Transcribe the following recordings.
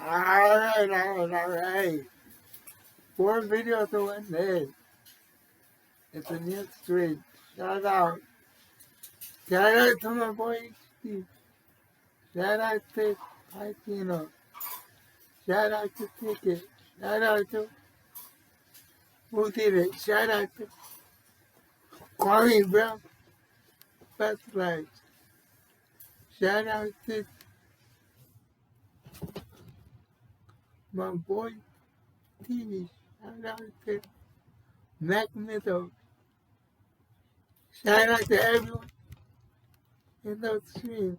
Alright. 4 videos in one day. It's a new streak. Shout out. Shout out to my boy Steve. Shout out to Latino. Shout out to Ticket. Shout out to who did it. Shout out to Kwame Brown. Best Life. Shout out to my boy TV. Shout out to Mac Middle. Shout out to everyone in those streams.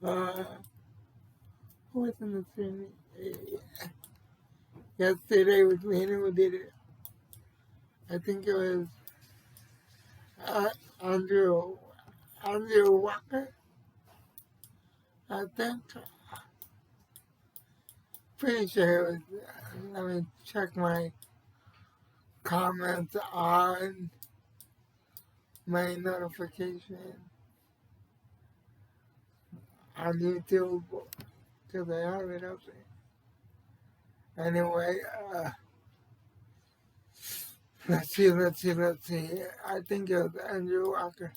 Who was in the stream? Yesterday was me who did it. I think it was Andrew Walker. I think. Pretty sure it was. Let me check my comments on my notification on YouTube because I have it up there. Anyway, let's see. I think it was Andrew Walker.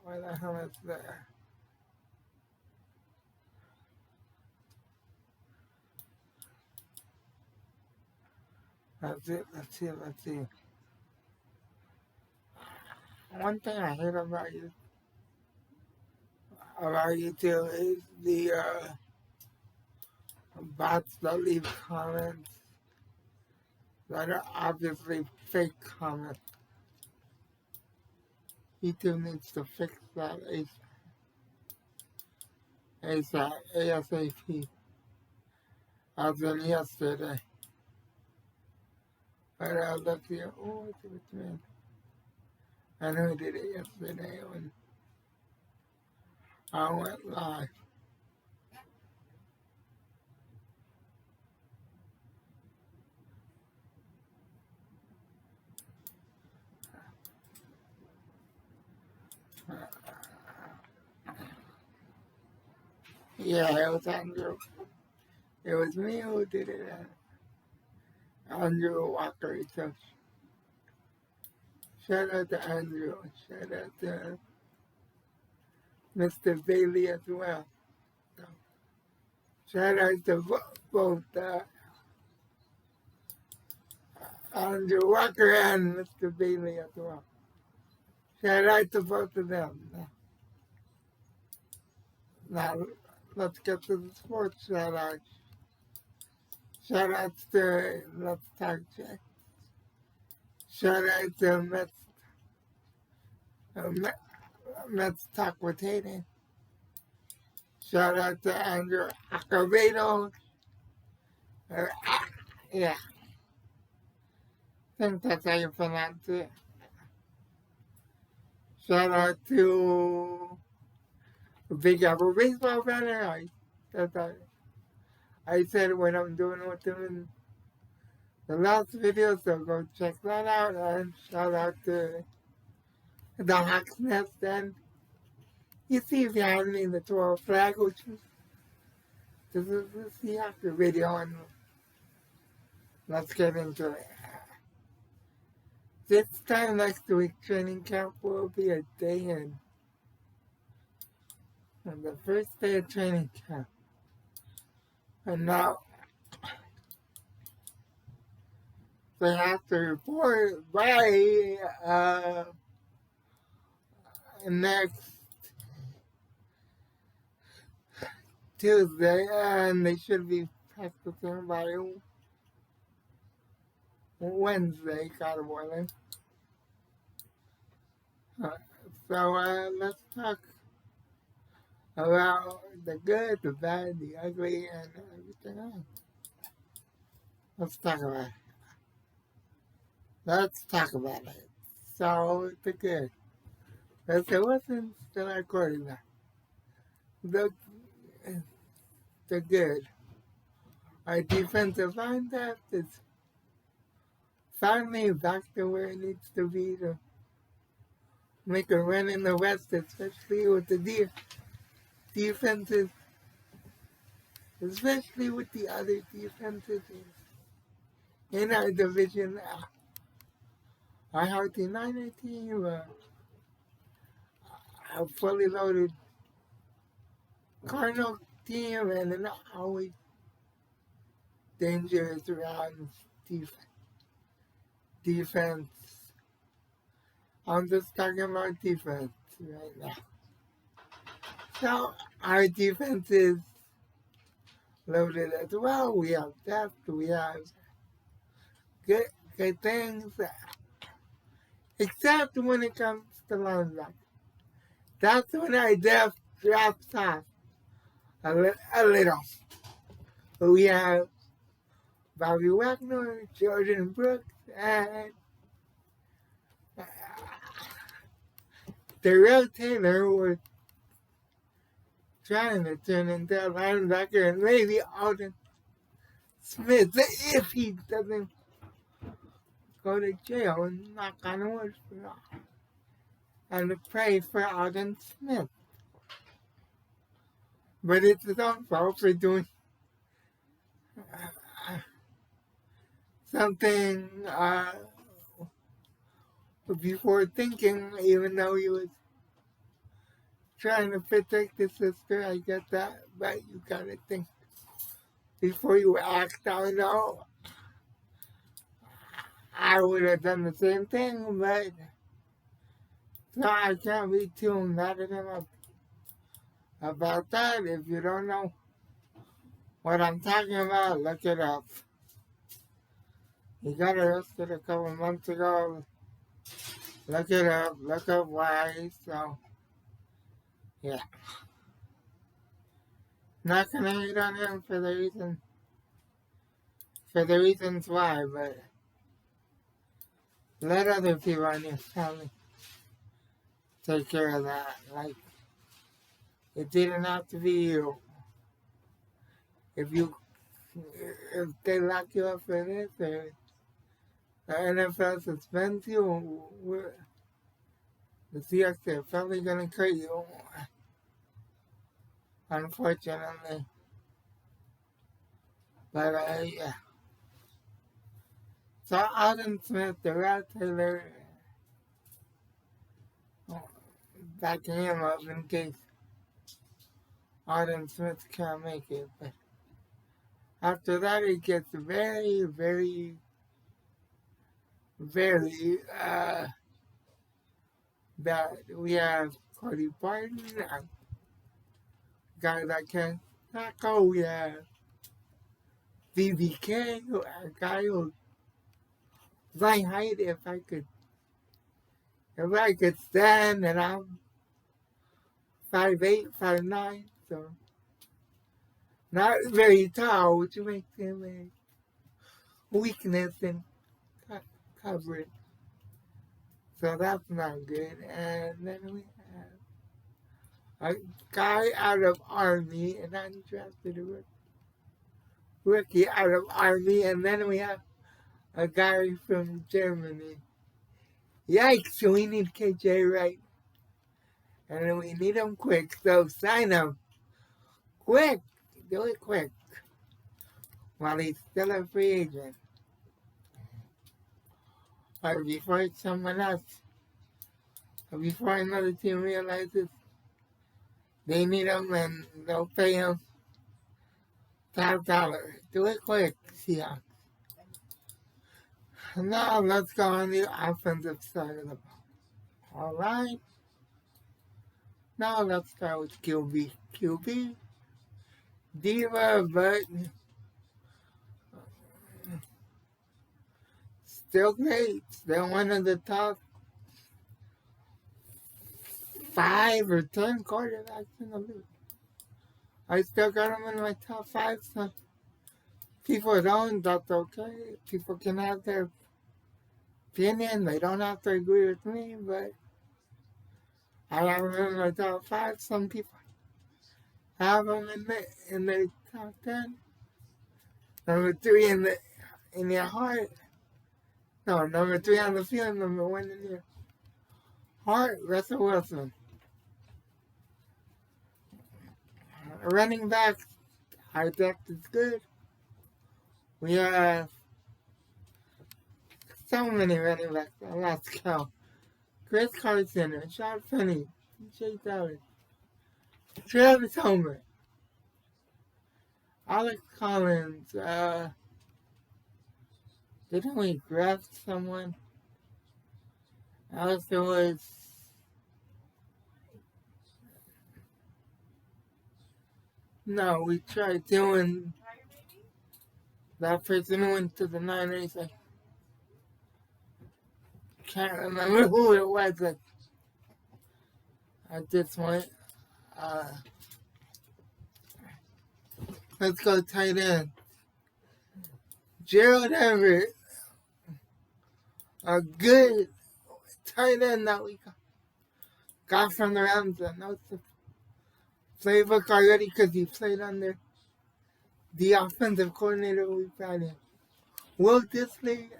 Where the hell is that? Let's see. One thing I hate about YouTube is the bots that leave comments that are obviously fake comments. YouTube needs to fix that ASAP. As in yesterday. But let's see. Oh, what's it, man? I know I did it yesterday when I went live. Yeah, it was Andrew. It was me who did it. Andrew Walker. So shout out to Andrew. Shout out to Mr. Bailey as well. So, shout out to both Andrew Walker and Mr. Bailey as well. Shout out to both of them. Now let's get to the sports shout out. Shout out to Let's Talk Jack. Shout out to Let's Talk with Hayden. Shout out to Andrew Acevedo. Yeah. I think that's how you pronounce it. Shout out to Big Apple Baseball Banner. I said when I'm doing with them in the last video, so go check that out. And shout out to the Hawks Nest. And you see behind me the 12 flag, which is this is the Seahawks video, and let's get into it. This time next week, training camp will be a day in. On the first day of training camp. And now they have to report by next Tuesday, and they should be practicing by Wednesday, God willing. So let's talk about the good, the bad, the ugly, and everything else. Let's talk about it. So, the good. Let's say, what's in the recording now? The good. Our defensive line depth is finally back to where it needs to be to make a run in the West, especially with the defenses, especially with the other defenses in our division. Our healthy Niner team, a fully loaded Cardinal team, and an always dangerous around defense. I'm just talking about defense right now. So our defense is loaded as well. We have depth. We have good things. Except when it comes to linebacker. That's when our depth drops off a little. But we have Bobby Wagner, Jordan Brooks, and Darrell Taylor was trying to turn into a linebacker, and maybe Alden Smith, if he doesn't go to jail, and knock on wood for that. And to pray for Alden Smith. But it's his own fault for doing something before thinking, even though he was trying to protect his sister. I get that, but you gotta think before you act. I know I would have done the same thing, but no, I can't be too mad at him about that. If you don't know what I'm talking about, look it up. He got arrested a couple months ago. Look it up. Look up why. So, yeah. Not gonna hate on him for the reasons why, but let other people in your family take care of that. Like, it didn't have to be you. If they lock you up for this, or the NFL suspends you, the Seahawks are probably gonna cut you. Unfortunately. But yeah. So Alden Smith, Darrell Taylor, backing him up in case Alden Smith can't make it. But after that, it gets very, very, very bad. We have Cody Barton, a guy that can tackle. We have BBK, a guy who my height, if I could stand, and I'm 5'8", 5'9", so not very tall, which makes him a weakness in coverage. So that's not good. And then we have a guy out of Army, an undrafted rookie out of Army, and then we have a guy from Germany. Yikes, we need KJ Wright. And we need him quick, so sign him. Quick! Do it quick. While he's still a free agent. Or before someone else, or before another team realizes they need him and they'll pay him $5. Do it quick, Seahawks. Now let's go on the offensive side of the ball. Alright. Now let's start with QB. QB, diva, but still great. Still one of the top 5 or 10 quarterbacks in the league. I still got him in my top 5, so people don't, that's okay. People can have their opinion. They don't have to agree with me, but I have him in my top 5. Some people have him in their top 10. Number 3 in their heart. No, number 3 on the field, number 1 in your heart, Russell Wilson. running back, our depth is good. We have so many running backs. Let's go. Chris Carson, Rashad Penny, Jay Dowd, Travis Homer, Alex Collins. Didn't we draft someone? Else there was. No, we tried doing that person who went to the Niners. I can't remember who it was at this point. Let's go tight end. Gerald Everett, a good tight end that we got from the Rams. I know the playbook already because he played under the offensive coordinator we brought in. Will Disley,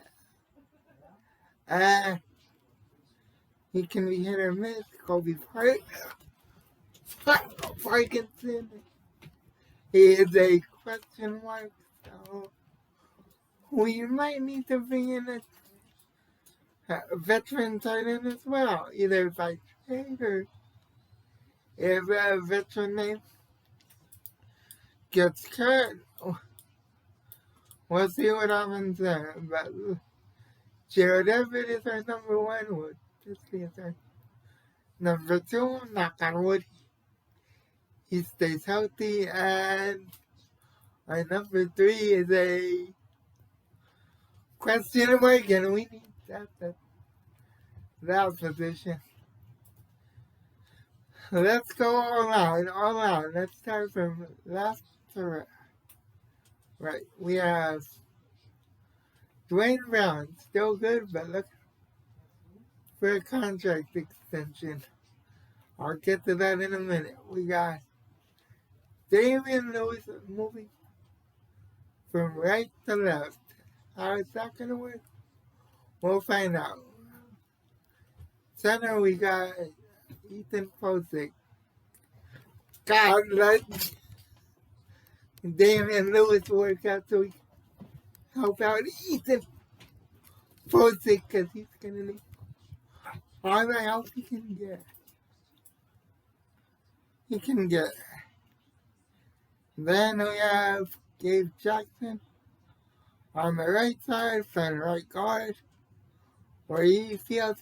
he can be hit or miss. Kobe Parkinson, he is a question mark. So we might need to bring in a veteran tight end as well, either by trade or if a veteran name gets cut. We'll see what happens there. But Gerald Everett is our number one. This is our number two. Knock on wood. He stays healthy. And our number three is a question mark, and we need that position. Let's go all out. Let's start from left to right. We have Dwayne Brown, still good, but look for a contract extension. I'll get to that in a minute. We got Damian Lewis moving from right to left. How is that going to work? We'll find out. Center, we got Ethan Posick. God, let Damian Lewis work out so we can help out Ethan Posick because he's going to need all the help he can get. Then we have Gabe Jackson on the right side, playing right guard, where he feels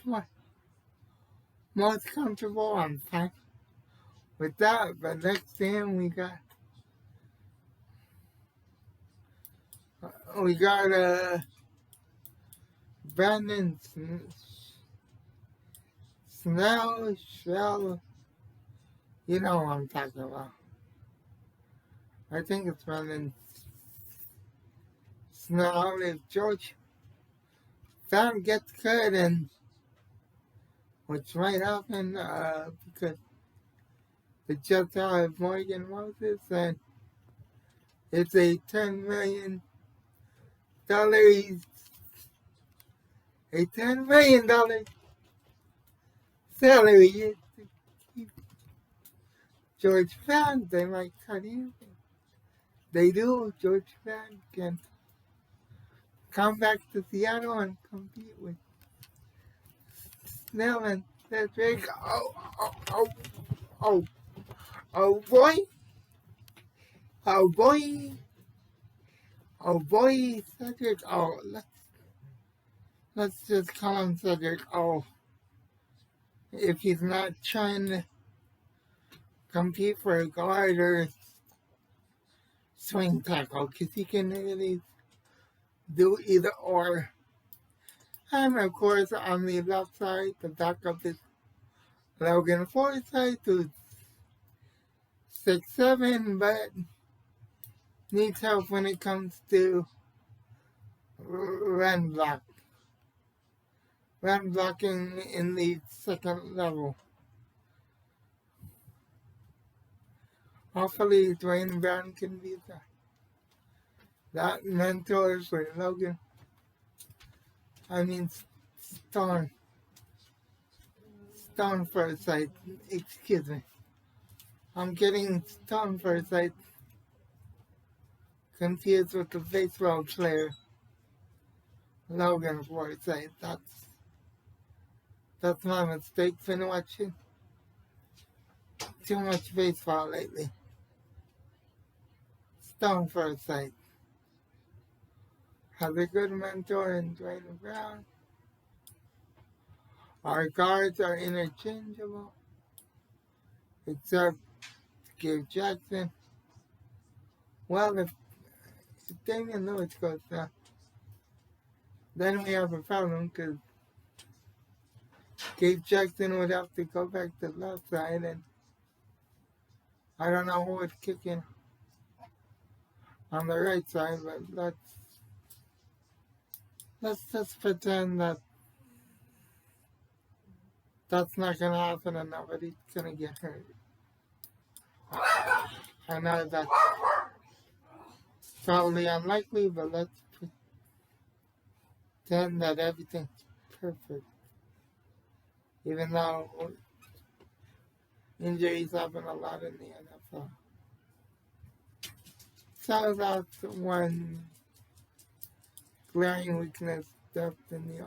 most comfortable. I'm fine with that. But next to him, we got Brandon Snell. You know what I'm talking about. I think it's Brandon Snell. If George Fan gets cut, and which might happen because the Jets have Morgan Moses, and it's a $10 million salary to keep George Fan. They might cut him. They do. George Fan can come back to Seattle and compete with Snell and Cedric. Oh boy, Cedric. Let's just call him Cedric. If he's not trying to compete for a guard or swing tackle, because he can really do either or. And of course, on the left side, the backup is Logan Forsythe, who's 6'7", but needs help when it comes to run blocking in the second level. Hopefully, Dwayne Brown can be that mentor for Logan. Stone Forsythe, excuse me. I'm getting Stone Forsythe confused with the baseball player Logan Forsythe. That's my mistake. Been watching too much baseball lately. Stone Forsythe has a good mentor in Dwayne Brown. Our guards are interchangeable, except Gabe Jackson. Well, if Damian Lewis goes down, then we have a problem because Gabe Jackson would have to go back to the left side, and I don't know who would kick in on the right side, but let's just pretend that that's not going to happen and nobody's going to get hurt. I know that's probably unlikely, but let's pretend that everything's perfect. Even though injuries happen a lot in the NFL. So that's one glaring weakness depth in the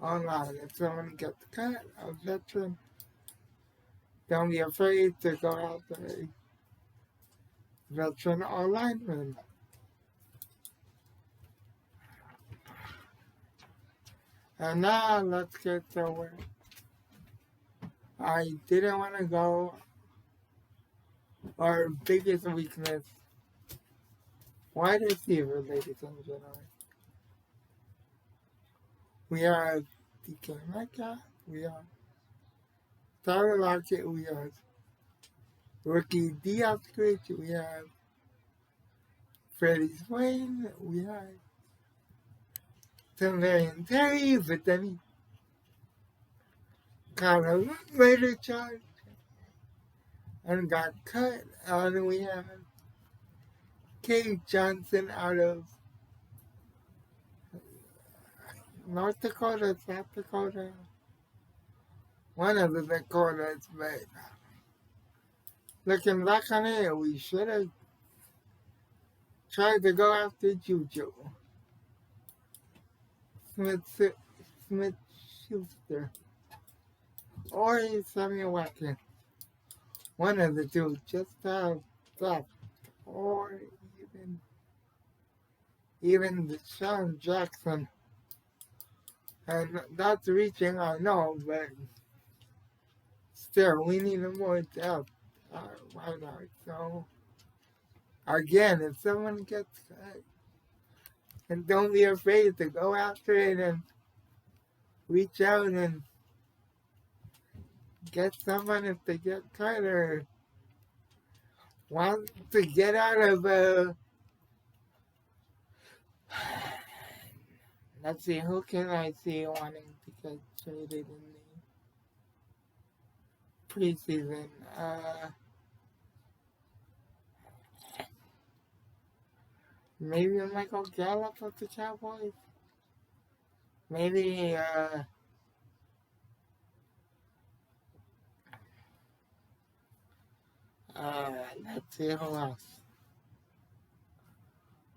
online. If someone gets cut, a veteran, don't be afraid to go out there. Veteran or lineman. And now let's get to where I didn't want to go. Our biggest weakness, wide receiver, ladies and gentlemen. We have DK Metcalf, we have Tyler Lockett, we have rookie Diaz-Rich, we have Freddie Swain, we have Tamarian Terry, but then he kind of later charged and got cut. And we have Cade Johnson out of North Dakota, South Dakota, one of the Dakotas, but looking back on it, we should have tried to go after Juju. Smith Schuster, or Samuel Watkins. One of the two, just have that, or even Deshaun Jackson. And that's reaching, I know, but still, we need more depth. Why not? So, again, if someone gets cut, and don't be afraid to go after it and reach out and get someone if they get cut or want to get out of let's see, who can I see wanting to get traded in the preseason? Maybe Michael Gallup of the Cowboys. Maybe let's see who else.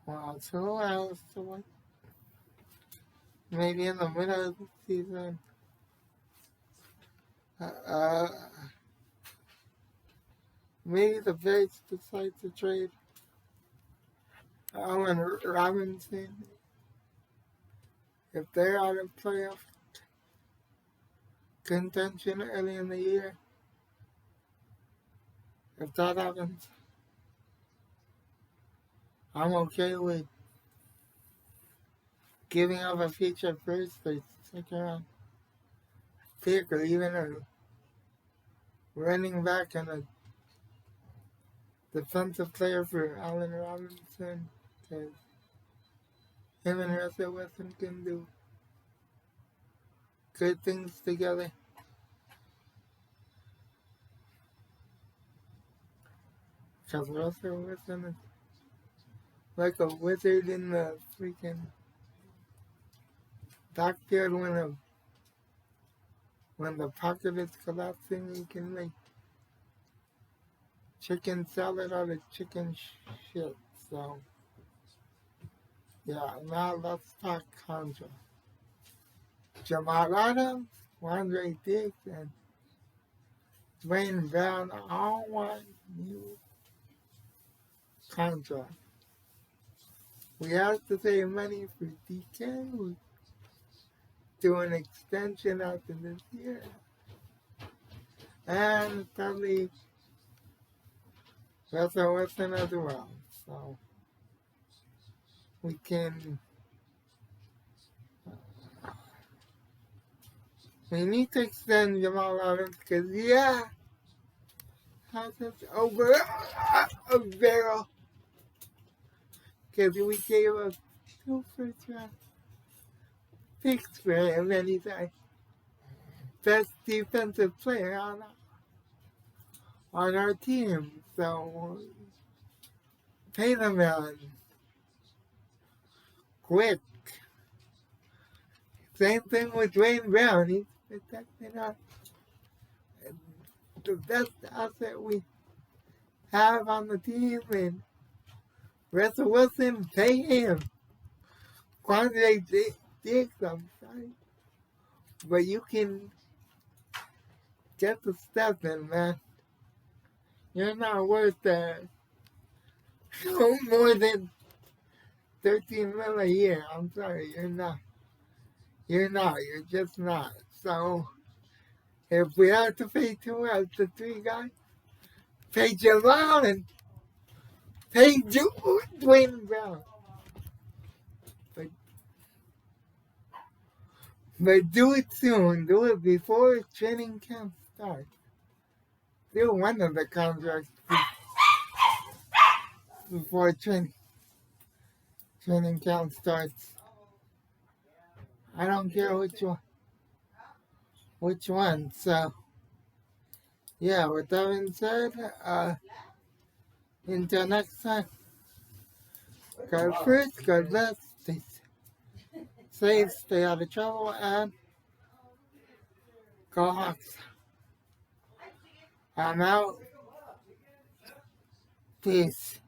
Well, who else? Maybe in the middle of the season. Maybe the Bears decide to trade Allen Robinson if they're out of playoff contention early in the year. If that happens, I'm okay with giving up a future first or second round pick or even a running back and a defensive player for Allen Robinson, because him and Russell Wilson can do good things together. Because Russell Wilson is like a wizard in the freaking backfield when the pocket is collapsing. He can make chicken salad out of chicken shit. So, yeah, now let's talk Contra. Jamal Adams, Andre Diggs, and Dwayne Brown all want new contracts. We have to save money for DK. We do an extension after this year. And probably Russell Wilson as well. So we need to extend Jamal Adams because, yeah, has us over a barrel. Because we gave up 2 first-round picks for him, and he's our best defensive player on our team. So pay the man quick. Same thing with Dwayne Brown. He's protecting us. The best asset we have on the team, and Russell Wilson, pay him. Quandre Diggs, I'm sorry. But you can get the stuff in, man. You're not worth no more than $13 million a year. I'm sorry, you're not. You're not. You're just not. So if we have to pay 2 out of the 3 guys, pay Jamal and pay Dwayne Brown. But do it soon. Do it before training camp starts. Do one of the contracts before training camp starts. I don't care which one. So, yeah, with that being said, until next time, God first, God bless, stay safe, stay out of trouble, and go Hawks. I'm out. Peace.